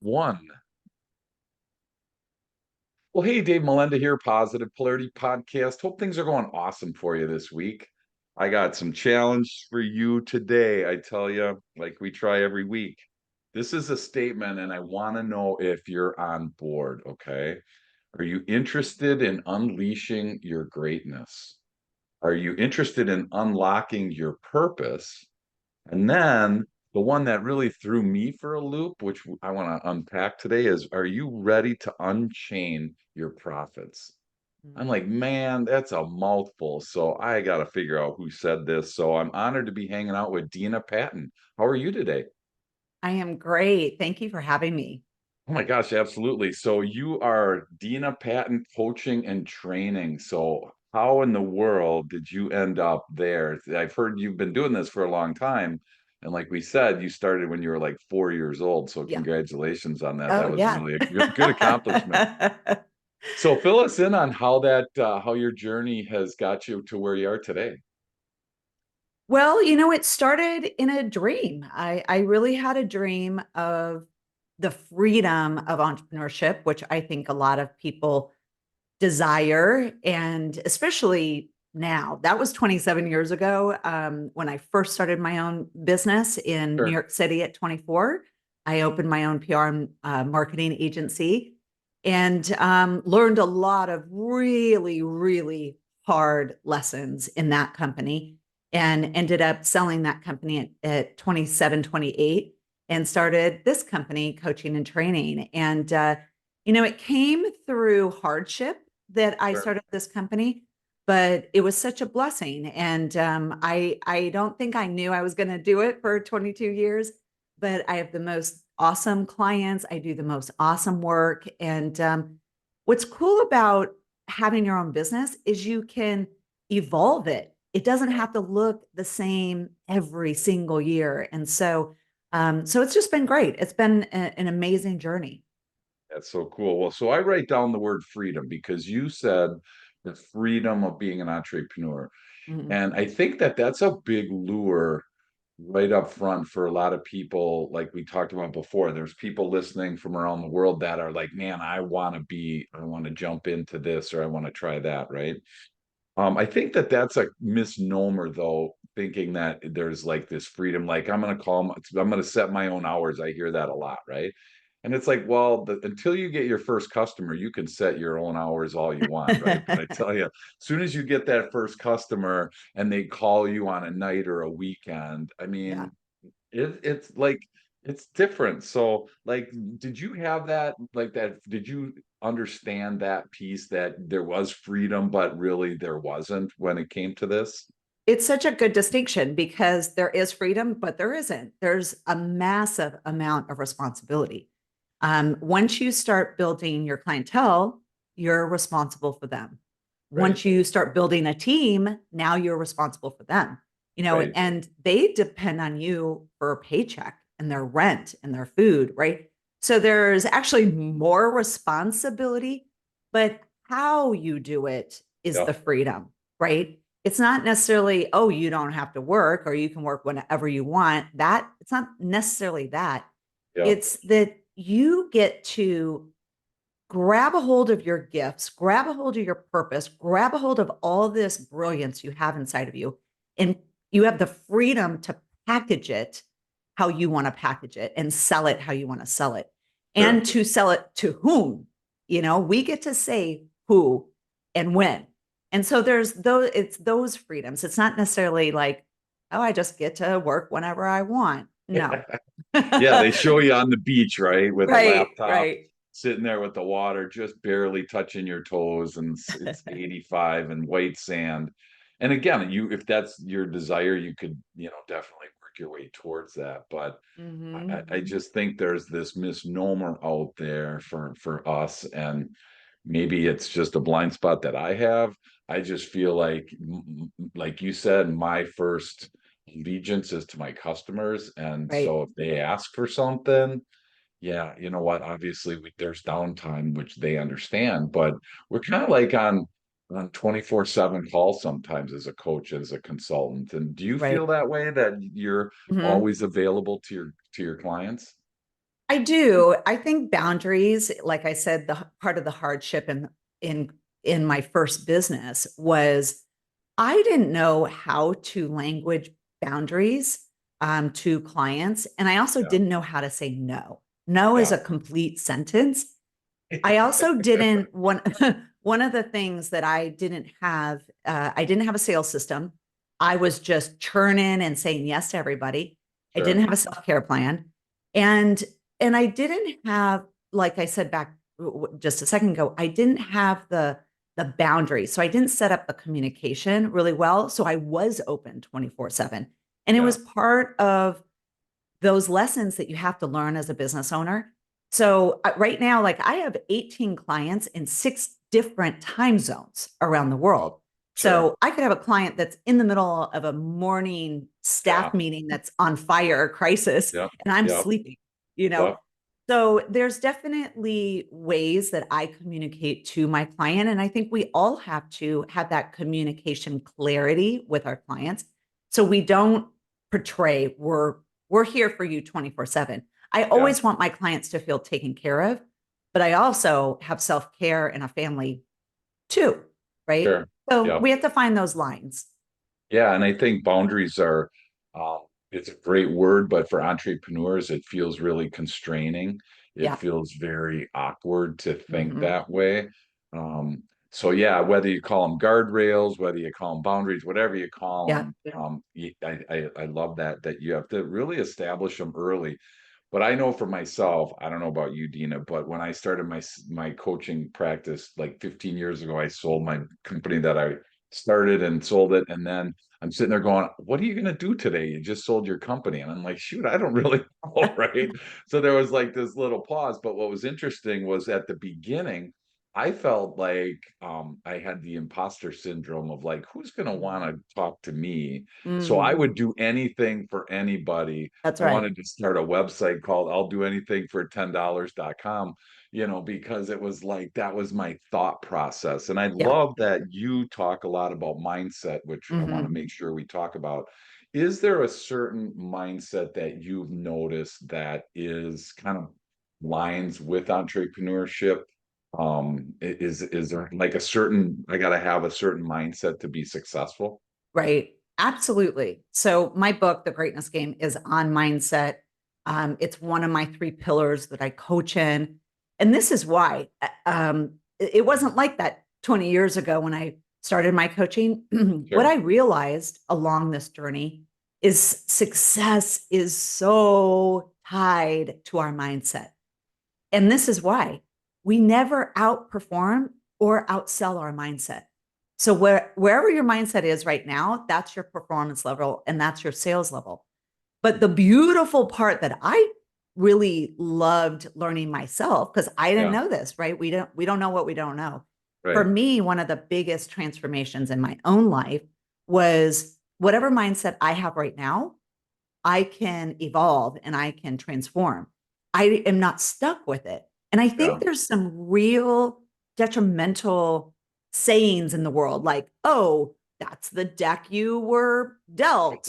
One. Well, hey, Dave Melinda here, Positive Polarity Podcast. Hope things are going awesome for you this week. I got some challenge for you today. I tell you, like we try every week. This is a statement, and I want to know if you're on board, okay? Are you interested in unleashing your greatness? Are you interested in unlocking your purpose? And then the one that really threw me for a loop, which I want to unpack today, is are you ready to unchain your profits? I'm Mm. like, man, that's a mouthful. So I got to figure out who said this. So I'm honored to be hanging out with Dena Patton. How are you today? I am great. Thank you for having me. Oh my gosh, absolutely. So you are Dena Patton coaching and training. So how in the world did you end up there? I've heard you've been doing this for a long time. And like we said, you started when you were like 4 years old. So Yeah. congratulations on that. Oh, That was yeah. really a good accomplishment. So fill us in on how how your journey has got you to where you are today. Well, it started in a dream. I really had a dream of the freedom of entrepreneurship, which I think a lot of people desire. And especially now, that was 27 years ago when I first started my own business in New Sure. York City at 24. I opened my own PR and marketing agency and learned a lot of really, really hard lessons in that company and ended up selling that company at 27, 28 and started this company, coaching and training. And, it came through hardship that I Sure. started this company, but it was such a blessing. And I don't think I knew I was going to do it for 22 years, but I have the most awesome clients. I do the most awesome work. And what's cool about having your own business is you can evolve it. It doesn't Yeah. have to look the same every single year. And so it's just been great. It's been an amazing journey. That's so cool. Well, so I write down the word freedom because you said the freedom of being an entrepreneur. Mhm. And I think that that's a big lure right up front for a lot of people. Like we talked about before, there's people listening from around the world that are like, man, I want to jump into this or I want to try that, right? I think that that's a misnomer, though, thinking that there's like this freedom, like I'm going to set my own hours. I hear that a lot, right? And it's like, well, until you get your first customer, you can set your own hours all you want, right? But I tell you, as soon as you get that first customer and they call you on a night or a weekend, I Yeah. mean, it's like it's different. So, like, did you have that like that? Did you understand that piece that there was freedom, but really there wasn't when it came to this? It's such a good distinction because there is freedom, but there isn't. There's a massive amount of responsibility. Once you start building your clientele, you're responsible for them. Right, Once you start building a team, now you're responsible for them, right. and they depend on you for a paycheck and their rent and their food, right? So there's actually more responsibility, but how you do it is Yeah, the freedom, right? It's not necessarily, oh, you don't have to work or you can work whenever you want. That it's not necessarily that. yeah, It's that you get to grab a hold of your gifts, grab a hold of your purpose, grab a hold of all this brilliance you have inside of you. And you have the freedom to package it how you want to package it and sell it how you want to sell it and sure. to sell it to whom. We get to say who and when. And so it's those freedoms. It's not necessarily like, oh, I just get to work whenever I want. No. Yeah, they show you on the beach, right, with a Right, laptop, right. sitting there with the water just barely touching your toes, and it's 85 and white sand. And again, you if that's your desire, you could, definitely work your way towards that. But I Hmm. just think there's this misnomer out there for us, and maybe it's just a blind spot that I have. I just feel like, like you said, my first allegiance is to my customers, and Right. so if they ask for something, yeah, you know what? Obviously, there's downtime, which they understand, but we're kind of like on 24/7 call sometimes as a coach, as a consultant. And do you feel Right. that way that you're Mhm. always available to your clients? I do. I think boundaries, like I said, the part of the hardship in in my first business was I didn't know how to language boundaries to clients, and I also Yeah. didn't know how to say no. No is Yeah. a complete sentence. I also didn't one one of the things that I didn't have a sales system. I was just churning and saying yes to everybody. I didn't Sure. have a self-care plan. And I didn't have, like I said back just a second ago, I didn't have the boundary. So I didn't set up the communication really well. So I was open 24/7. And it Yeah. was part of those lessons that you have to learn as a business owner. So right now, like I have 18 clients in 6 different time zones around the world. Sure. So I could have a client that's in the middle of a morning Yeah. staff meeting that's on fire crisis, Yep. and I'm Yep. sleeping, you know? Yep. So there's definitely ways that I communicate to my client. And I think we all have to have that communication clarity with our clients. So we don't portray we're here for you 24/7. I Yeah. always want my clients to feel taken care of, but I also have self-care and a family too, right? Sure. So Yep. we have to find those lines. Yeah, and I think boundaries are, it's a great word, but for entrepreneurs, it feels really constraining. It Yeah. feels very awkward to think Hmm. that way. Um, so yeah, whether you call them guardrails, whether you call them boundaries, whatever you call Yeah. them, I love that you have to really establish them early. But I know for myself, I don't know about you, Dina, but when I started my coaching practice like 15 years ago, I sold my company that I started and sold it, and then I'm sitting there going, "What are you going to do today? You just sold your company." And I'm like, "Shoot, I don't really know," right? So there was like this little pause. But what was interesting was at the beginning, I felt like I had the imposter syndrome of like, who's going to want to talk to me? So I Mm, would do anything for anybody. that's I right. wanted to start a website called I'll do anything for $10.com, because it was like that was my thought process. And I Yeah. love that you talk a lot about mindset, which I want to Hmm. make sure we talk about. Is there a certain mindset that you've noticed that is kind of lines with entrepreneurship? Is there like a certain, I got to have a certain mindset to be successful? Right. Absolutely. So my book, The Greatness Game, is on mindset. It's one of my 3 pillars that I coach in. And this is why it wasn't like that 20 years ago when I started my coaching. What I Sure. realized along this journey is success is so tied to our mindset. And this is why we never outperform or outsell our mindset. So wherever your mindset is right now, that's your performance level and that's your sales level. But the beautiful part that I really loved learning myself, because I didn't Yeah. know this, right? We don't know what we don't know. For Right. me, one of the biggest transformations in my own life was whatever mindset I have right now, I can evolve and I can transform. I am not stuck with it. And I think Yeah. there's some real detrimental sayings in the world, like, oh, that's the deck you were dealt,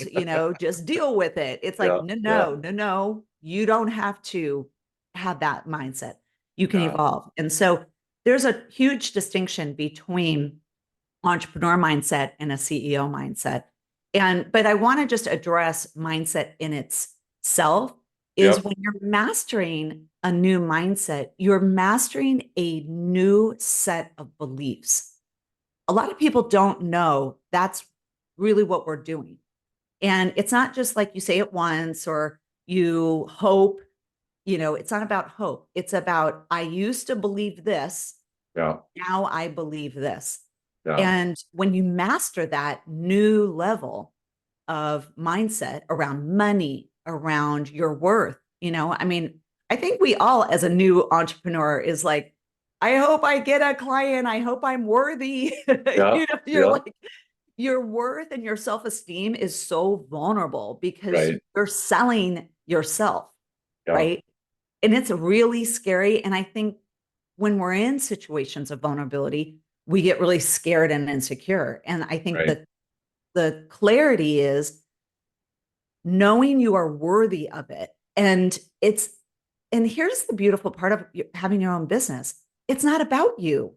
just deal with it. It's like, Yeah. no, Yeah. no, no, no. You don't have to have that mindset. You can Yeah. evolve. And so there's a huge distinction between entrepreneur mindset and a CEO mindset. But I want to just address mindset in itself is Yep. when you're mastering a new mindset, you're mastering a new set of beliefs. A lot of people don't know that's really what we're doing. And it's not just like you say it once or you hope, it's not about hope. It's about, I used to believe this. Yeah. Now I believe this. Yeah. And when you master that new level of mindset around money, around your worth, I mean, I think we all, as a new entrepreneur, is like, I hope I get a client. I hope I'm worthy. Yeah. You're Yeah. like, your worth and your self esteem is so vulnerable because Right. you're selling yourself, Yeah. right? And it's really scary. And I think when we're in situations of vulnerability, we get really scared and insecure. And I think Right. that the clarity is knowing you are worthy of it. And and here's the beautiful part of having your own business. It's not about you.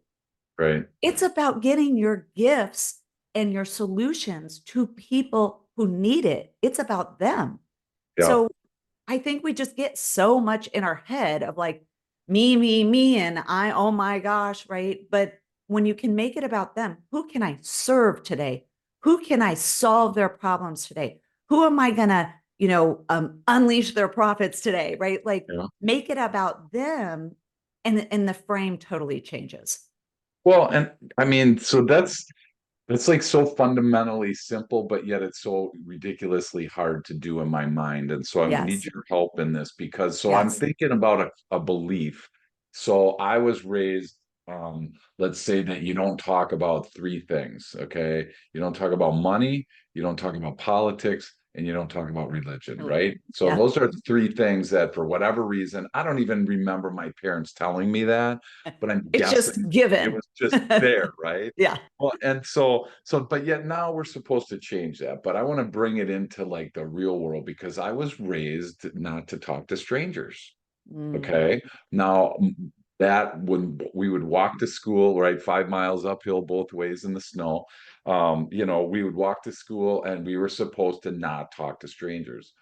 Right. It's about getting your gifts and your solutions to people who need it. It's about them. Yeah. So I think we just get so much in our head of like me, and I, oh my gosh, right? But when you can make it about them, who can I serve today? Who can I solve their problems today? Who am I gonna, unleash their profits today, right? Like Yeah. make it about them, and the frame totally changes. Well, and I mean, so that's like so fundamentally simple, but yet it's so ridiculously hard to do in my mind. And so I need Yes. your help in this because so I'm Yes. thinking about a belief. So I was raised, let's say that you don't talk about three things, okay? You don't talk about money, you don't talk about politics, and you don't talk about religion, right? Religion. So Yeah. those are the three things that for whatever reason, I don't even remember my parents telling me that, but I'm It's just guessing it given. was just there, right? Yeah. Well, and so, but yet now we're supposed to change that. But I want to bring it into like the real world because I was raised not to talk to strangers. Mm. Okay. Now, that when we would walk to school, right, 5 miles uphill both ways in the snow, we would walk to school and we were supposed to not talk to strangers.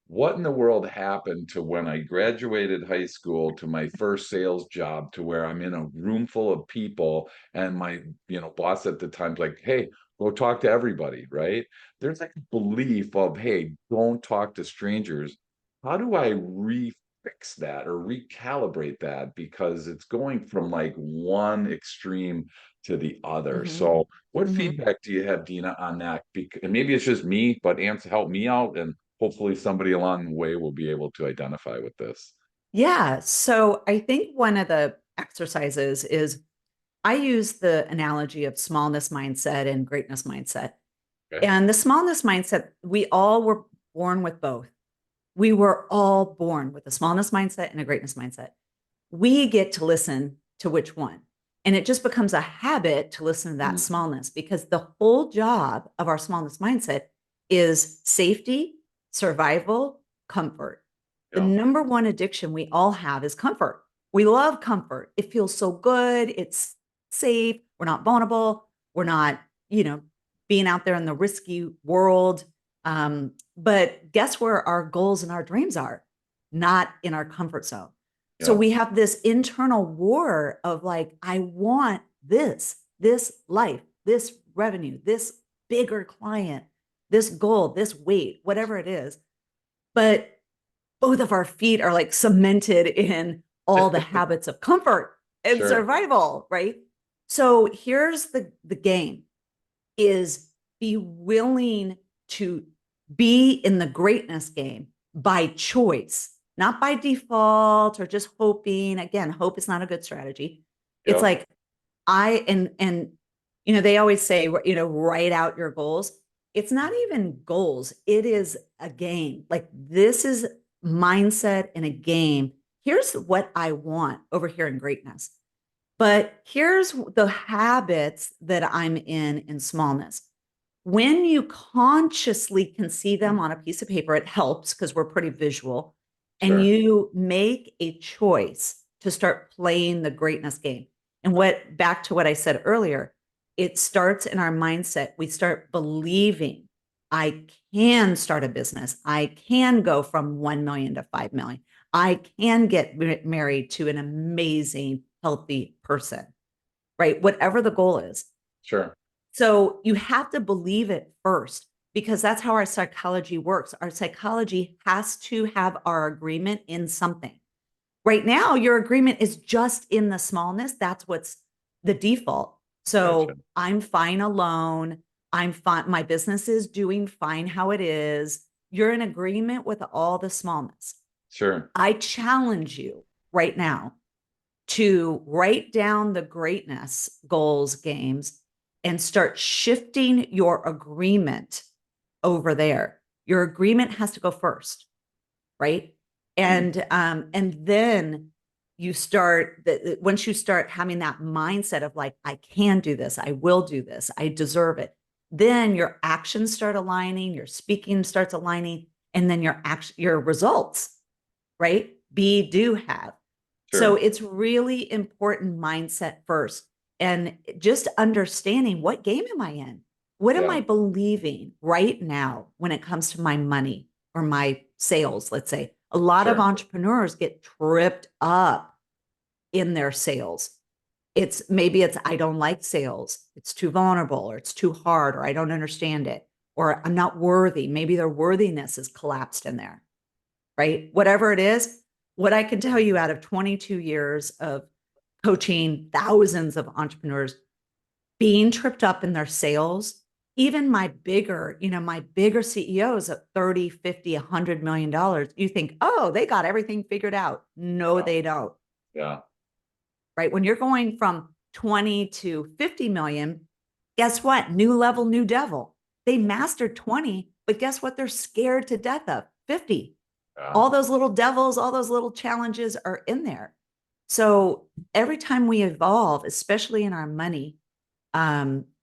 What in the world happened to when I graduated high school to my first sales job to where I'm in a room full of people and my, boss at the time's like, hey, go talk to everybody, right? There's like a belief of, hey, don't talk to strangers. How do I refix that or recalibrate that? Because it's going from like one extreme to the other. Hmm. So, what Hmm. feedback do you have, Dina, on that? And maybe it's just me, but answer help me out, and hopefully somebody along the way will be able to identify with this. Yeah. So I think one of the exercises is I use the analogy of smallness mindset and greatness mindset. Okay. And the smallness mindset, we all were born with both. We were all born with a smallness mindset and a greatness mindset. We get to listen to which one. And it just becomes a habit to listen to that Mm, smallness because the whole job of our smallness mindset is safety, survival, comfort. The yeah. number one addiction we all have is comfort. We love comfort. It feels so good. It's safe. We're not vulnerable. We're not, you know, being out there in the risky world. But guess where our goals and our dreams are? Not in our comfort zone. So Yeah. we have this internal war of like, I want this life, this revenue, this bigger client, this goal, this weight, whatever it is. But both of our feet are like cemented in all the habits of comfort and Sure. survival, right? So here's the game is be willing to be in the greatness game by choice, not by default or just hoping. Again, hope is not a good strategy. It's Yeah. like and they always say, write out your goals. It's not even goals. It is a game. Like this is mindset in a game. Here's what I want over here in greatness. But here's the habits that I'm in smallness. When you consciously can see them on a piece of paper, it helps because we're pretty visual. And Sure. you make a choice to start playing the greatness game. And back to what I said earlier, it starts in our mindset. We start believing I can start a business. I can go from 1 million to 5 million. I can get married to an amazing, healthy person, right? Whatever the goal is. Sure. So you have to believe it first because that's how our psychology works. Our psychology has to have our agreement in something. Right now, your agreement is just in the smallness. That's what's the default. Gotcha. So I'm fine alone. I'm fine. My business is doing fine how it is. You're in agreement with all the smallness. Sure. I challenge you right now to write down the greatness goals games and start shifting your agreement over there. Your agreement has to go first, right? Mm, And then you start that once you start having that mindset of like, I can do this, I will do this, I deserve it. Then your actions start aligning, your speaking starts aligning, and then your results, right? be, do, have. So Sure. it's really important mindset first. And just understanding, what game am I in? What am Yeah. I believing right now when it comes to my money or my sales? Let's say a lot of Sure. entrepreneurs get tripped up in their sales. Maybe it's I don't like sales. It's too vulnerable, or it's too hard, or I don't understand it, or I'm not worthy. Maybe their worthiness is collapsed in there, right? Whatever it is, what I can tell you out of 22 years of coaching thousands of entrepreneurs, being tripped up in their sales, even my bigger CEOs at 30, 50, $100 million, you think, oh, they got everything figured out. No, Yeah. they don't, Yeah. right? When you're going from 20 to 50 million, guess what? New level, new devil. They mastered 20, but guess what? They're scared to death of 50. Yeah. All those little devils, all those little challenges are in there. So every time we evolve, especially in our money,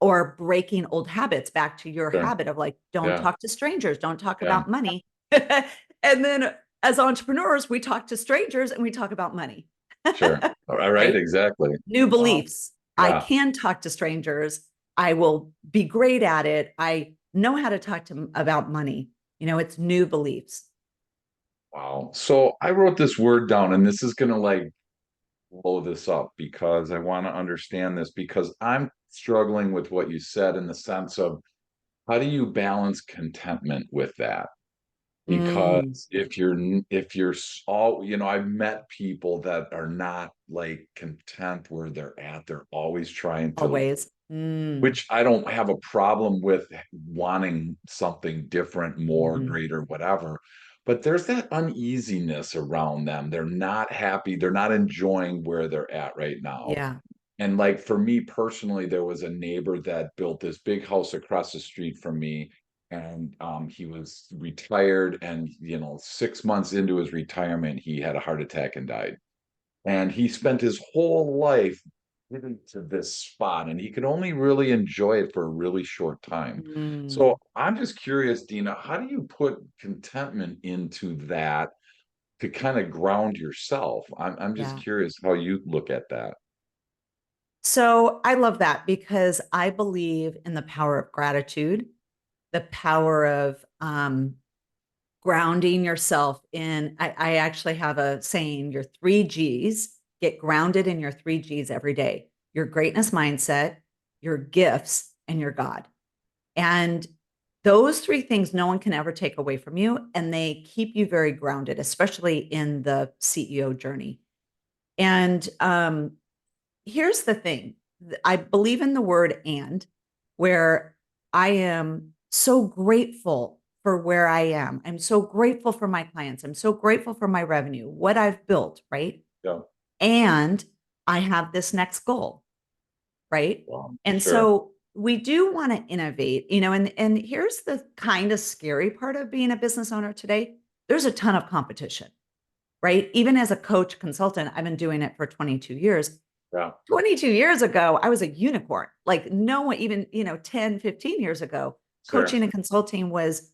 or breaking old habits, back to your Sure. habit of like, don't Yeah. talk to strangers, don't talk Yeah. about money. And then as entrepreneurs, we talk to strangers and we talk about money, Sure. All right. right? Exactly. New Wow. beliefs. I Yeah. can talk to strangers. I will be great at it. I know how to talk to them about money. It's new beliefs. Wow. So I wrote this word down, and this is gonna like blow this up because I want to understand this because I'm struggling with what you said in the sense of how do you balance contentment with that? Mm, Because if you're all, I've met people that are not like content where they're at. They're always trying to, always. Mm, which I don't have a problem with wanting something different, more, mhm. greater, whatever. But there's that uneasiness around them. They're not happy. They're not enjoying where they're at right now. Yeah. And like for me personally, there was a neighbor that built this big house across the street from me. And he was retired. And, 6 months into his retirement, he had a heart attack and died. And he spent his whole life getting to this spot, and he could only really enjoy it for a really short time. So Mm, I'm just curious, Dina, how do you put contentment into that to kind of ground yourself? I'm just yeah. curious how you look at that. So I love that because I believe in the power of gratitude, the power of grounding yourself in. I actually have a saying, your three G's, get grounded in your three G's every day: your greatness mindset, your gifts, and your God. And those three things no one can ever take away from you. And they keep you very grounded, especially in the CEO journey. And here's the thing: I believe in the word and, where I am so grateful for where I am. I'm so grateful for my clients. I'm so grateful for my revenue, what I've built, right? Yeah. And I have this next goal, right? And Sure. so we do want to innovate, and here's the kind of scary part of being a business owner today. There's a ton of competition, right? Even as a coach consultant, I've been doing it for 22 years. Yeah. 22 years ago, I was a unicorn. Like no one, even, 10, 15 years ago, Sure. coaching and consulting was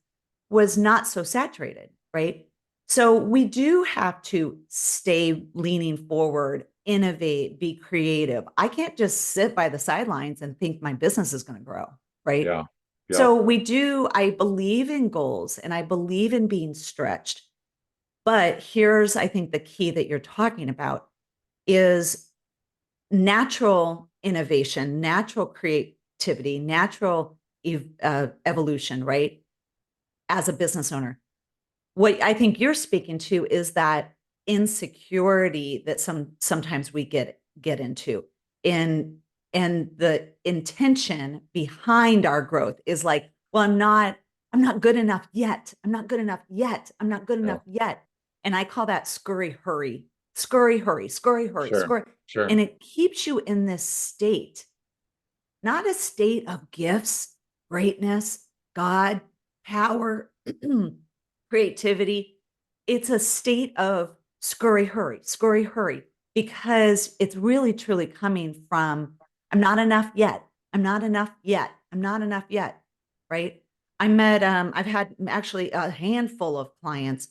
not so saturated, right? So we do have to stay leaning forward, innovate, be creative. I can't just sit by the sidelines and think my business is going to grow, right? Yeah. Yeah. So I believe in goals and I believe in being stretched. But here's, I think, the key that you're talking about is natural innovation, natural creativity, natural evolution, right? As a business owner, what I think you're speaking to is that insecurity that sometimes we get into in and the intention behind our growth is like, well, I'm not good enough yet. I'm not good enough yet. I'm not good Yeah. enough yet. And I call that scurry hurry, scurry hurry, scurry hurry, Sure. scurry. Sure. And it keeps you in this state, not a state of gifts, greatness, God, power, creativity. It's a state of scurry, hurry, because it's really truly coming from, I'm not enough yet. I'm not enough yet. I'm not enough yet. Right. I've had actually a handful of clients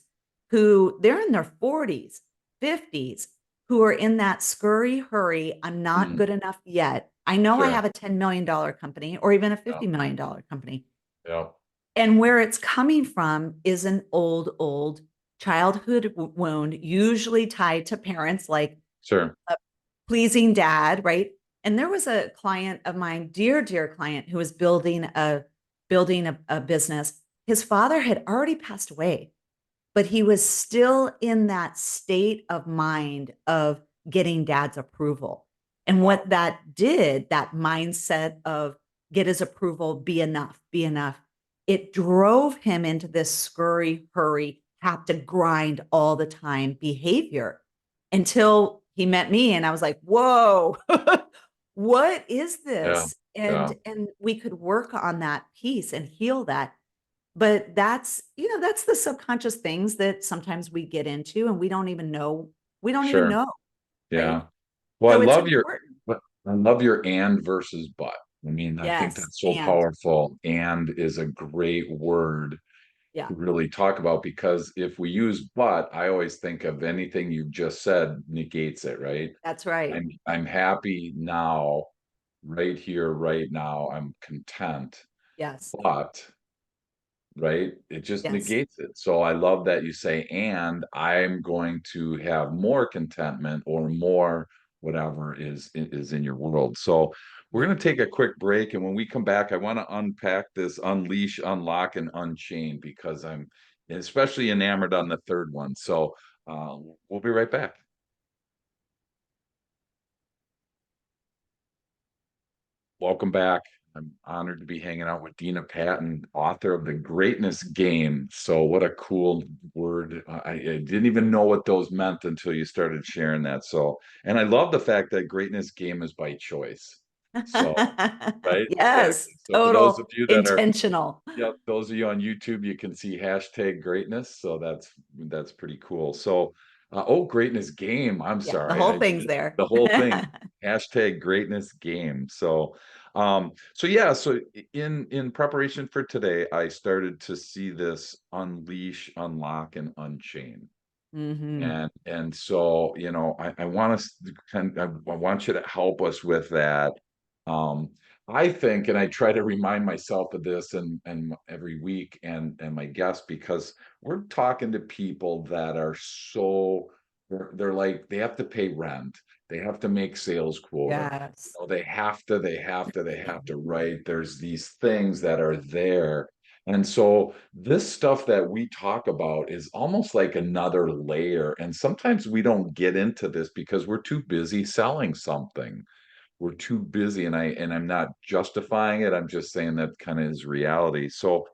who they're in their 40s. 50s who are in that scurry, hurry, I'm not Mm, good enough yet. I know I sure. have a $10 million company or even a Yeah. $50 million company. Yeah. And where it's coming from is an old childhood wound, usually tied to parents, like Sure. a pleasing dad, right? And there was a client of mine, dear client, who was building a business. His father had already passed away, but he was still in that state of mind of getting dad's approval. And Wow. what that did, that mindset of get his approval, be enough, it drove him into this scurry, hurry, have to grind all the time behavior until he met me. And I was like, whoa, what is Yeah. this? Yeah. And we could work on that piece and heal that, but that's the subconscious things that sometimes we get into and we don't even Sure. know, right? Yeah. Well, So it's important. I love your and versus but. I mean, I think Yes. that's so And powerful. And is a great word yeah, to really talk about because if we use but, I always think of anything you've just said negates it, right? that's right. I'm happy now, right here, right now. I'm content, Yes. but right? It just Yes. negates it. So I love that you say, and I'm going to have more contentment or more whatever is in your world. So we're Yeah. going to take a quick break, and when we come back, I want to unpack this unleash, unlock, and unchain because I'm especially enamored on the third one. So we'll be right back. Welcome back. I'm honored to be hanging out with Dena Patton, author of The Greatness Game. So, what a cool word. I didn't even know what those meant until you started sharing that. So, and I love the fact that greatness game is by choice. So, right? Yes. Exactly. So, for those of Total you that are, intentional. yeah, those of you on YouTube, you can see hashtag greatness. So that's pretty cool. So, oh, greatness game. I'm Yeah. The sorry. whole thing's there. The whole thing. Hashtag greatness game. So, so yeah. So in preparation for today, I started to see this unleash, unlock, and unchain. Hmm. And so, I want us to I want you to help us with that. Um, I think, and I try to remind myself of this and every week and my guests, because we're talking to people that are so they're like they have to pay rent, they have to make sales quota, Yes. they have to write. There's these things that are there. And so this stuff that we talk about is almost like another layer. And sometimes we don't get into this because we're too busy selling something. We're too busy, and I'm not justifying it. I'm just saying that kind of is reality. So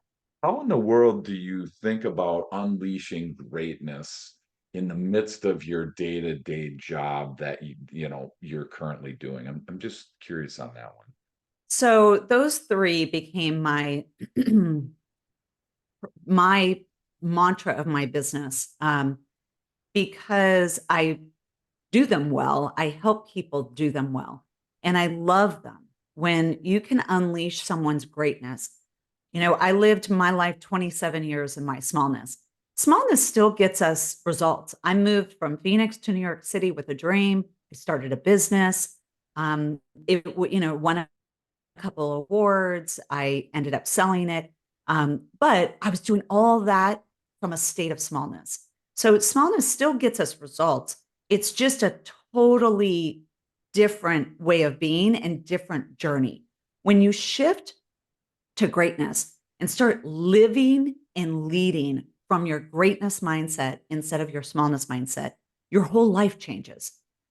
how in the world do you think about unleashing greatness in the midst of your day-to-day job that you're currently doing? I'm just curious on that one. So those three became my my mantra of my business, because I do them well. I help people do them well. And I love them when you can unleash someone's greatness. I lived my life 27 years in my smallness. Smallness still gets us results. I moved from Phoenix to New York City with a dream. I started a business. Won a couple of awards. I ended up selling it. But I was doing all that from a state of smallness. So smallness still gets us results. It's just a totally different way of being and different journey. When you shift to greatness and start living and leading from your greatness mindset instead of your smallness mindset, your whole life changes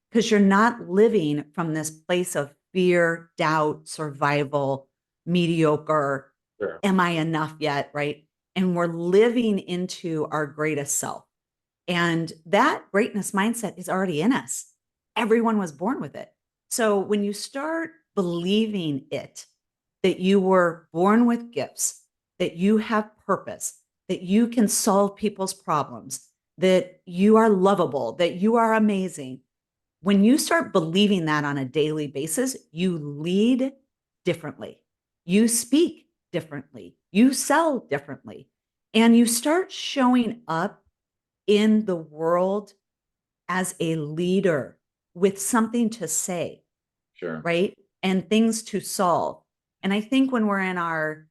because you're not living from this place of fear, doubt, survival, mediocre. Sure. Am I enough yet? Right. And we're living into our greatest self. And that greatness mindset is already in us. Everyone was born with it. So when you start believing it, that you were born with gifts, that you have purpose, that you can solve people's problems, that you are lovable, that you are amazing. When you start believing that on a daily basis, you lead differently, you speak differently, you sell differently, and you start showing up in the world as a leader with something to say, Sure. right? And things to solve. And I think when we're in our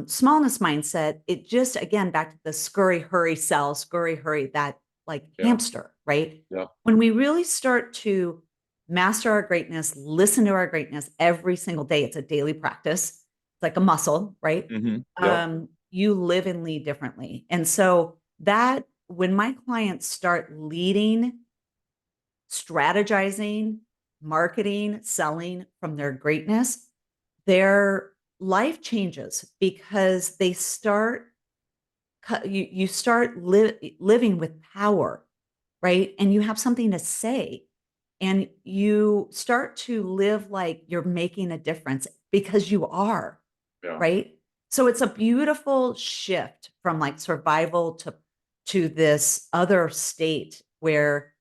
smallness mindset, it just, again, back to the scurry, hurry, sell, scurry, hurry, that like Yeah. hamster, right? Yeah. When we really start to master our greatness, listen to our greatness every single day, it's a daily practice. It's like a muscle, right? Yep. You live and lead differently. And so that when my clients start leading, strategizing, marketing, selling from their greatness, their life changes because they start you start living with power, right? And you have something to say, and you start to live like you're making a difference because you are, Yeah. right? So it's a beautiful shift from like survival to this other state where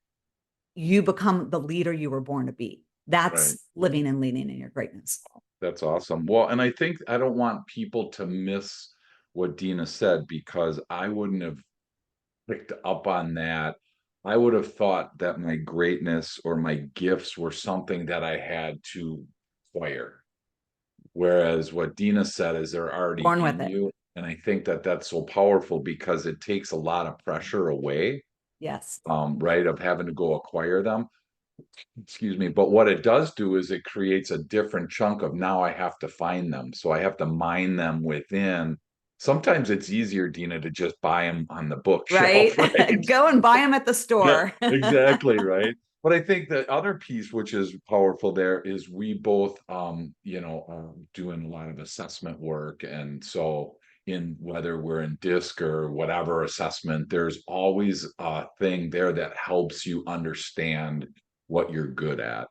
you become the leader you were born to be. Right. That's living and leading in your greatness. That's awesome. Well, and I think I don't want people to miss what Dina said because I wouldn't have picked up on that. I would have thought that my greatness or my gifts were something that I had to acquire. Whereas what Dina said is they're already Born with in it. you. And I think that that's so powerful because it takes a lot of pressure away, Yes. right, of having to go acquire them. Excuse me. But what it does do is it creates a different chunk of now I have to find them. So I have to mine them within. Sometimes it's easier, Dina, to just buy them on the bookshelf, Right. right? Go and buy them at the Yeah, store. exactly, right. But I think the other piece which is powerful there is we both are doing a lot of assessment work. And so in whether we're in DISC or whatever assessment, there's always a thing there that helps you understand what you're good at.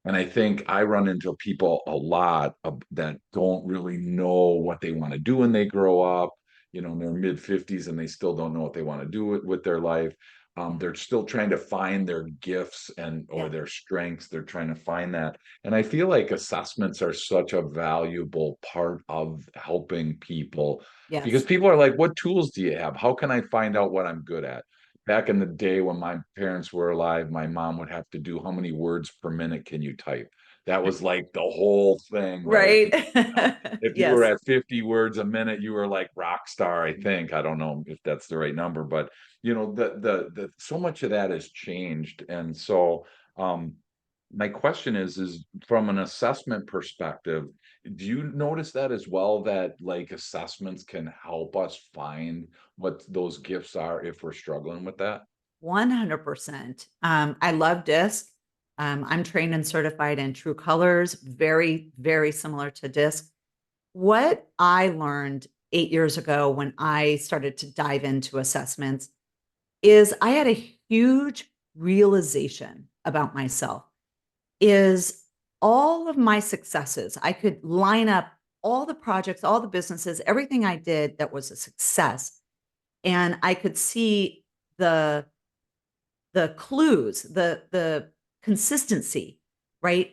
And I think I run into people a lot that don't really know what they want to do when they grow up, in their mid 50s and they still don't know what they want to do with their life. Yeah. They're still trying to find their gifts and or Yeah. their strengths. They're trying to find that. And I feel like assessments are such a valuable part of helping people because Yes. people are like, what tools do you have? How can I find out what I'm good at? Back in the day when my parents were alive, my mom would have to do how many words per minute can you type? That was like the whole thing, right? Right. If you were Yes. at 50 words a minute, you were like rock star, I think. I don't know if that's the right number, but the so much of that has changed. And so my question is from an assessment perspective, do you notice that as well, that like assessments can help us find what those gifts are if we're struggling with that? 100%. I love DISC. I'm trained and certified in True Colors, very, very similar to DISC. What I learned 8 years ago when I started to dive into assessments is I had a huge realization about myself is all of my successes. I could line up all the projects, all the businesses, everything I did that was a success. And I could see the clues, the consistency, right?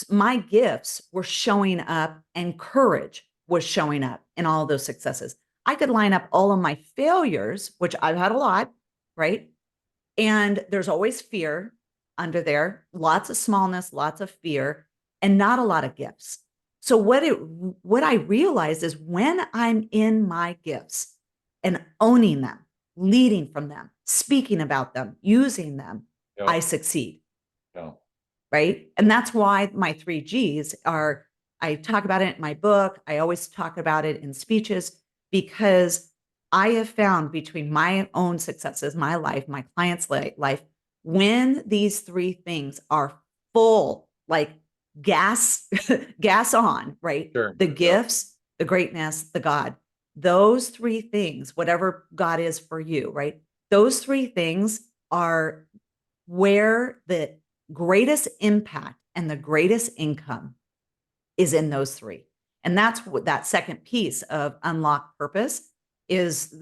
My gifts were showing up and courage was showing up in all those successes. I could line up all of my failures, which I've had a lot, right? And there's always fear under there, lots of smallness, lots of fear, and not a lot of gifts. So what I realized is when I'm in my gifts and owning them, leading from them, speaking about them, using them, Yeah, I succeed, yeah, right? And that's why my 3 Gs are, I talk about it in my book. I always talk about it in speeches because I have found between my own successes, my life, my clients' life, when these three things are full, like gas, gas on, right? sure. The Yeah, gifts, the greatness, the God, those three things, whatever God is for you, right? Those three things are where the greatest impact and the greatest income is in those three. And that's what that second piece of unlock purpose is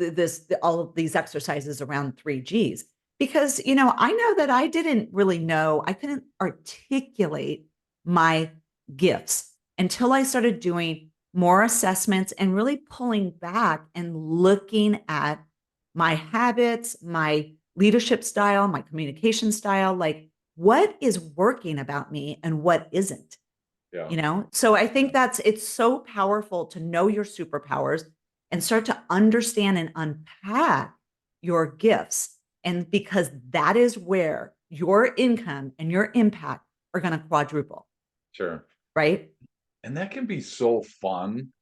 all of these exercises around 3 Gs. Because, I know that I didn't really know, I couldn't articulate my gifts until I started doing more assessments and really pulling back and looking at my habits, my leadership style, my communication style, like what is working about me and what isn't, Yeah. you know? So I think it's so powerful to know your superpowers and start to understand and unpack your gifts. And because that is where your income and your impact are going to quadruple, Sure. right? And that can be so fun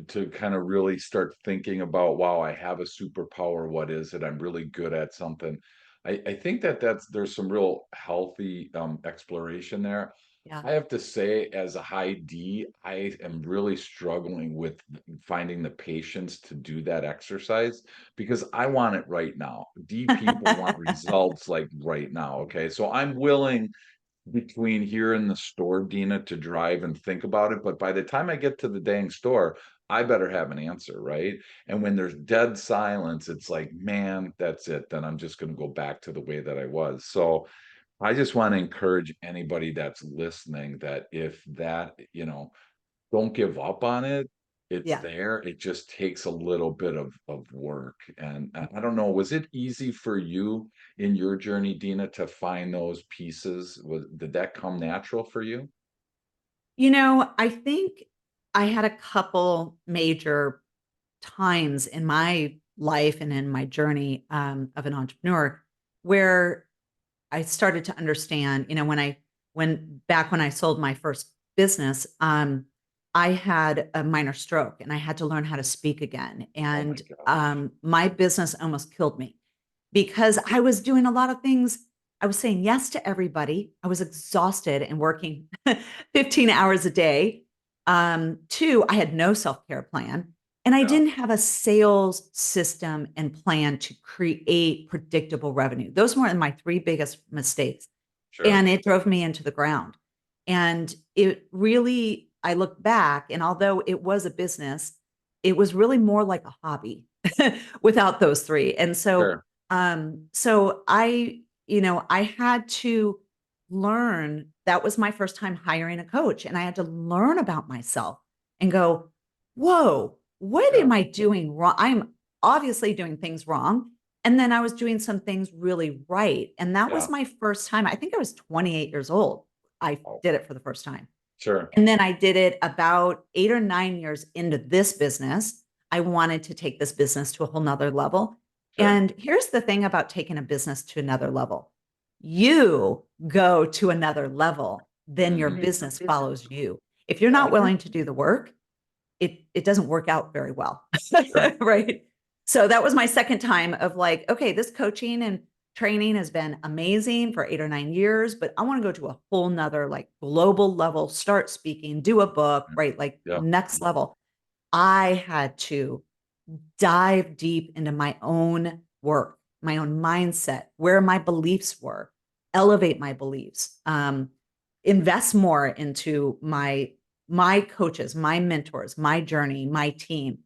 to kind of really start thinking about, wow, I have a superpower. What is it? I'm really good at something. I think there's some real healthy exploration there. Yeah. I have to say, as a high D, I am really struggling with finding the patience to do that exercise because I want it right now. D people want results like right now. Okay. So I'm willing between here and the store, Dina, to drive and think about it. But by the time I get to the dang store, I better have an answer, right? And when there's dead silence, it's like, man, that's it. Then I'm just going to go back to the way that I was. So I just want to encourage anybody that's listening that if that, don't give up on it. It's Yeah. there. It just takes a little bit of work. And I don't know, was it easy for you in your journey, Dina, to find those pieces? Did that come natural for you? I think I had a couple major times in my life and in my journey of an entrepreneur where I started to understand, when I sold my first business, I had a minor stroke and I had to learn how to speak again. Oh my And gosh. my business almost killed me because I was doing a lot of things. I was saying yes to everybody. I was exhausted and working 15 hours a day. Two, I had no self care plan. And I Yeah, didn't have a sales system and plan to create predictable revenue. Those were my three biggest mistakes. sure. And it drove me into the ground. And it really, I look back, and although it was a business, it was really more like a hobby without those three. And so, Sure. I had to learn. That was my first time hiring a coach, and I had to learn about myself and go, whoa, what Yeah. am I doing wrong? I'm obviously doing things wrong. And then I was doing some things really right. And that was Yeah. my first time. I think I was 28 years old. I Oh, did it for the first time. sure. And then I did it about 8 or 9 years into this business. I wanted to take this business to a whole nother level. Sure. And here's the thing about taking a business to another level. You go to another level, then your Hmm. business follows you. If you're Yeah. not willing to do the work, it doesn't work out very well. Sure. Right. So that was my second time of like, okay, this coaching and training has been amazing for 8 or 9 years, but I want to go to a whole nother like global level, start speaking, do a book, right? Like Yeah. next level. I had to dive deep into my own work, my own mindset, where my beliefs were, elevate my beliefs, invest more into my coaches, my mentors, my journey, my team.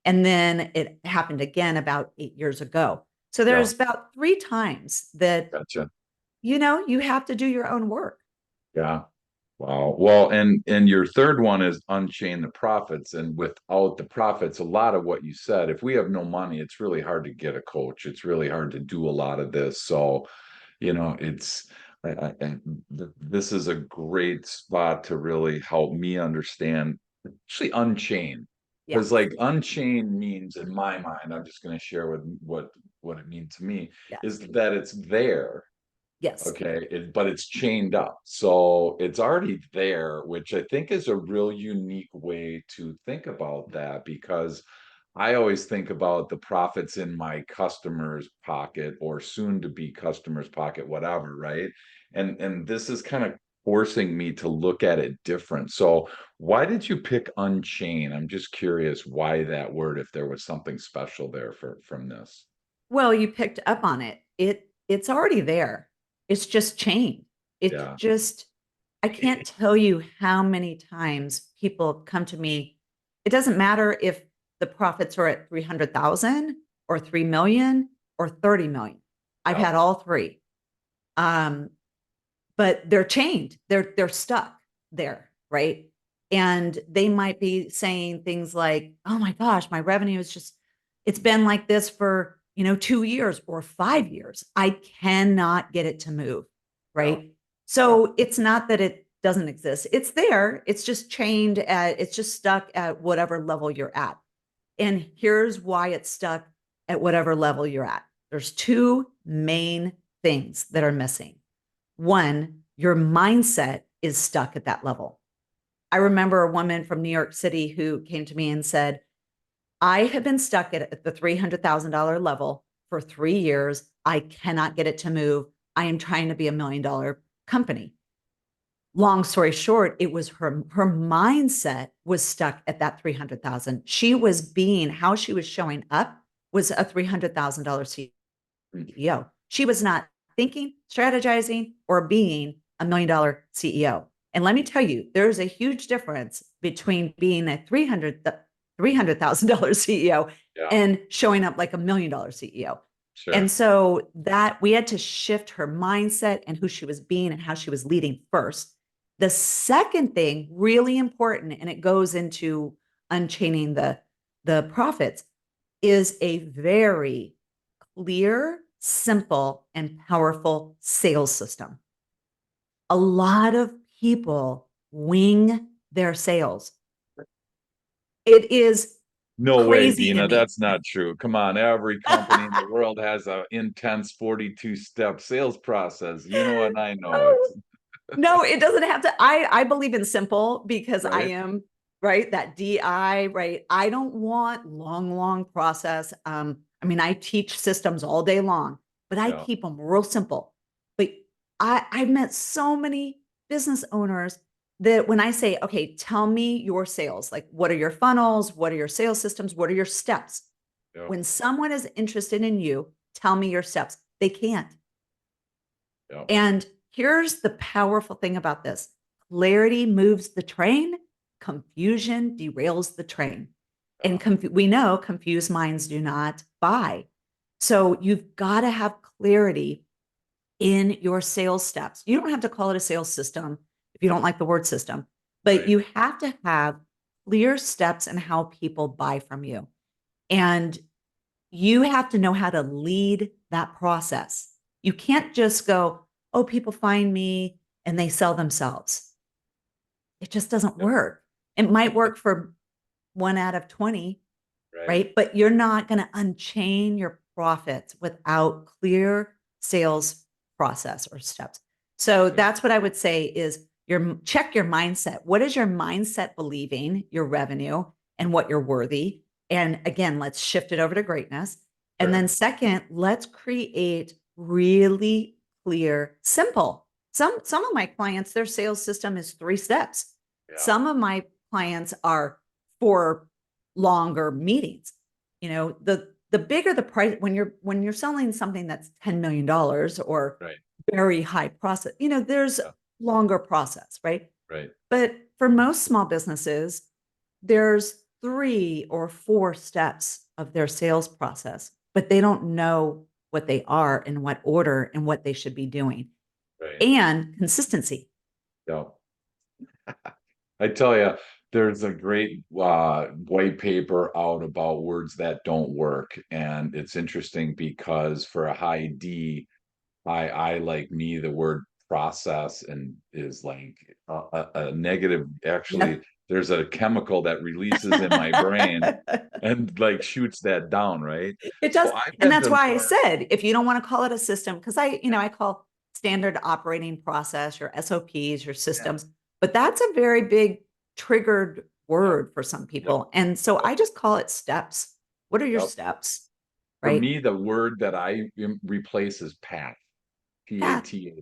And then it happened again about 8 years ago. So Yeah. there's about three times that, Gotcha. you have to do your own work. Yeah. Wow. Well, and your third one is unchain the profits. And without the profits, a lot of what you said, if we have no money, it's really hard to get a coach. It's really hard to do a lot of this. So, it's this is a great spot to really help me understand, actually unchain. Yeah. Because like unchain means in my mind, I'm just going to share what it means to me, Yeah. is that it's there. Yes. Okay, but it's chained up. So it's already there, which I think is a real unique way to think about that because I always think about the profits in my customer's pocket or soon to be customer's pocket, whatever, right? And this is kind of forcing me to look at it different. So why did you pick Unchain? I'm just curious why that word, if there was something special there from this. Well, you picked up on it. It's already there. It's just chained. It's Yeah, just I can't tell you how many times people come to me. It doesn't matter if the profits are at 300,000 or 3 million or 30 million. I've yeah, had all three. Um, but they're chained. They're stuck there, right? And they might be saying things like, "Oh my gosh, my revenue is just it's been like this for 2 years or 5 years. I cannot get it to move. Yeah. Right. Yeah. So it's not that it doesn't exist. It's there. It's just stuck at whatever level you're at. And here's why it's stuck at whatever level you're at. There's two main things that are missing. One, your mindset is stuck at that level. I remember a woman from New York City who came to me and said, I have been stuck at the $300,000 level for 3 years. I cannot get it to move. I am trying to be $1 million company. Long story short, it was her mindset was stuck at that 300,000. She was being how she was showing up was a $300,000 CEO. She was not thinking, strategizing, or being $1 million CEO. And let me tell you, there's a huge difference between being a $300,000 CEO Yeah. and showing up like $1 million CEO. And Sure. so that we had to shift her mindset and who she was being and how she was leading first. The second thing, really important, and it goes into unchaining the profits, is a very clear, simple, and powerful sales system. A lot of people wing their sales. It is No way, crazy to Dina. me. That's not true. Come on. Every company in the world has a intense 42-step sales process. You know it, I know it. Oh, no, it doesn't have to. I believe in simple because I Right? am right that DI, right? I don't want long process. I mean, I teach systems all day long, but I Yeah. keep them real simple. But I've met so many business owners that when I say, okay, tell me your sales, like what are your funnels, what are your sales systems, what are your steps? Yeah. When someone is interested in you, tell me your steps. They can't. Yeah. And here's the powerful thing about this: clarity moves the train, confusion derails the train. And Yeah. we know confused minds do not buy. So you've got to have clarity in your sales steps. You don't have to call it a sales system if you don't like the word system, but Right. you have to have clear steps in how people buy from you. And you have to know how to lead that process. You can't just go, oh, people find me and they sell themselves. It just doesn't Yeah. work. It might work for 1 out of 20, Right. right? But you're not going to unchain your profits without clear sales process or steps. So Yeah. that's what I would say is check your mindset. What is your mindset believing your revenue and what you're worthy? And again, let's shift it over to greatness. And then Sure. second, let's create really clear, simple. Some of my clients, their sales system is 3 steps. Yeah. Some of my clients are 4 longer meetings. The bigger the price when you're selling something that's $10 million or Right. very high process, there's Yeah. longer process, right? Right. But for most small businesses, there's 3 or 4 steps of their sales process, but they don't know what they are in what order and what they should be doing. Right. And consistency. Yeah. I tell you, there's a great white paper out about words that don't work, and it's interesting because for a high D, I like me the word process and is like a negative. Actually, Yep. there's a chemical that releases in my brain and like shoots that down, right? It does. So I've And had that's to why I learn. said, if you don't want to call it a system, because Yeah, I call standard operating process, your SOPs, your yeah, systems, but that's a very big triggered yep, word for some yep, people. And so yep, I just call it steps. What are your yep. steps? For Right? me, the word that I replace is path. Path. PATH, Yeah.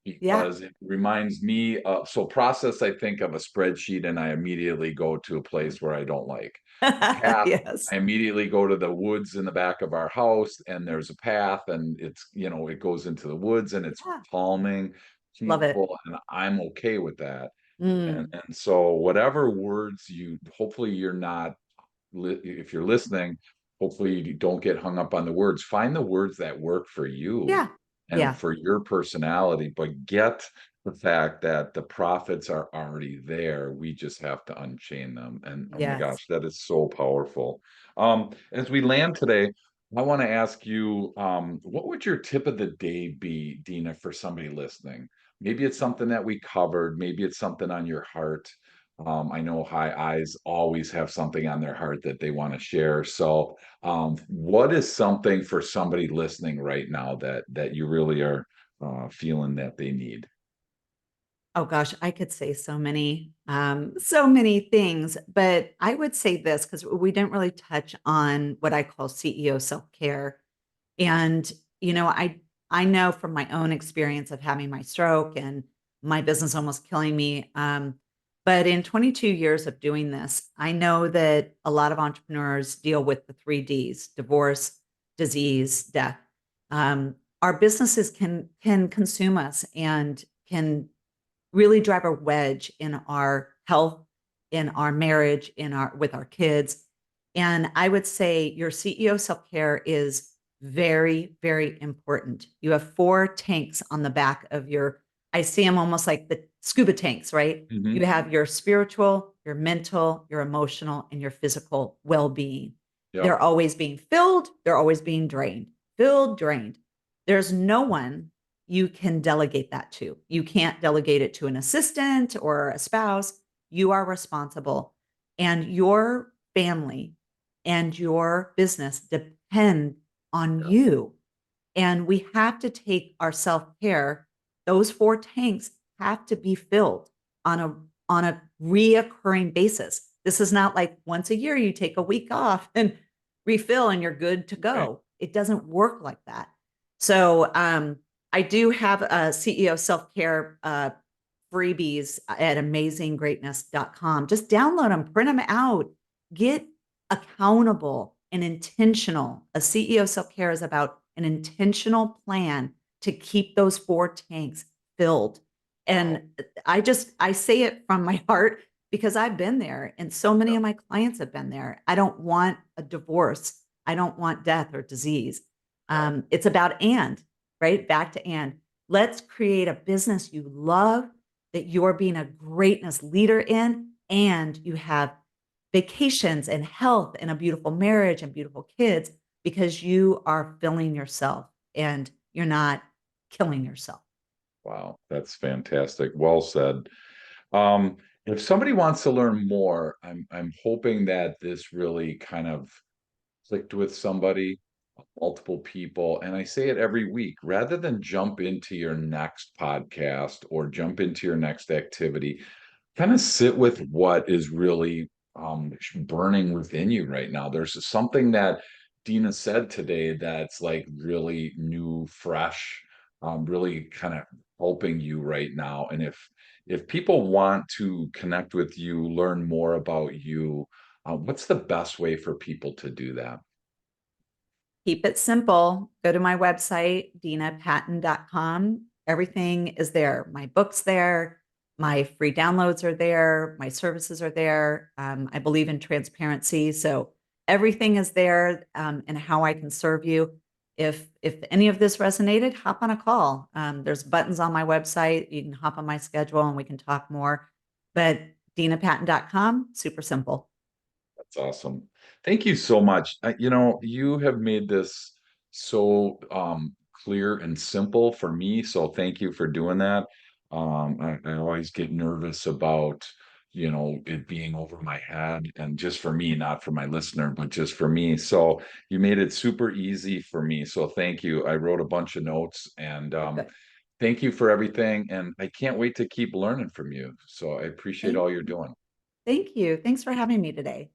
because it reminds me of, so process, I think of a spreadsheet and I immediately go to a place where I don't like. A path, Yes. I immediately go to the woods in the back of our house and there's a path and it's, it goes into the woods and it's Yeah. calming, Love it. peaceful, and I'm okay with that. And Mm. and so whatever words hopefully you're not if you're listening, hopefully you don't get hung up on the words. Find the words that work for you Yeah. and Yeah. for your personality, but get the fact that the profits are already there. We just have to unchain them. And oh my Yes. gosh, that is so powerful. As we land today, I want to ask you, what would your tip of the day be, Dina, for somebody listening? Maybe it's something that we covered, maybe it's something on your heart. I know high eyes always have something on their heart that they want to share. So, what is something for somebody listening right now that you really are feeling that they need? Oh gosh, I could say so many things, but I would say this because we didn't really touch on what I call CEO self-care. And, you know, I know from my own experience of having my stroke and my business almost killing me. But in 22 years of doing this, I know that a lot of entrepreneurs deal with the three Ds: divorce, disease, death. Our businesses can consume us and can really drive a wedge in our health, in our marriage, in our with our kids. And I would say your CEO self-care is very, very important. You have four tanks on the back of your, I see them almost like the scuba tanks, right? Hmm. You have your spiritual, your mental, your emotional, and your physical well-being. They're Yep. always being filled, they're always being drained, filled, drained. There's no one you can delegate that to. You can't delegate it to an assistant or a spouse. You are responsible, and your family and your business depend on Yep. you. And we have to take our self-care. Those four tanks have to be filled on a reoccurring basis. This is not like once a year you take a week off and refill and you're good to Right. go. It doesn't work like that. So I do have a CEO self-care freebies at amazinggreatness.com. Just download them, print them out, get accountable and intentional. A CEO self care is about an intentional plan to keep those four tanks filled. Wow. And I say it from my heart because I've been there and so many Yep. of my clients have been there. I don't want a divorce. I don't want death or disease. Yep. It's about right? Back to let's create a business you love, that you're being a greatness leader in, and you have vacations and health and a beautiful marriage and beautiful kids because you are filling yourself and you're not killing yourself. Wow. That's fantastic. Well said. Um, if somebody wants to learn more, I'm hoping that this really kind of clicked with somebody, multiple people, and I say it every week, rather than jump into your next podcast or jump into your next activity, kind of sit with what is really burning within you right now. There's something that Dina said today that's like really new, fresh, really kind of helping you right now. And if people want to connect with you, learn more about you, what's the best way for people to do that? Keep it simple. Go to my website, denapatton.com. Everything is there. My book's there. My free downloads are there. My services are there. I believe in transparency. So everything is there, and how I can serve you. If any of this resonated, hop on a call. There's buttons on my website. You can hop on my schedule and we can talk more. But denapatton.com, super simple. That's awesome. Thank you so much. You have made this so clear and simple for me. So thank you for doing that. I always get nervous about, it being over my head, and just for me, not for my listener, but just for me. So you made it super easy for me. So thank you. I wrote a bunch of notes, and Good. thank you for everything. And I can't wait to keep learning from you. So I appreciate Thank all you're doing. Thank you. Thanks for having me today.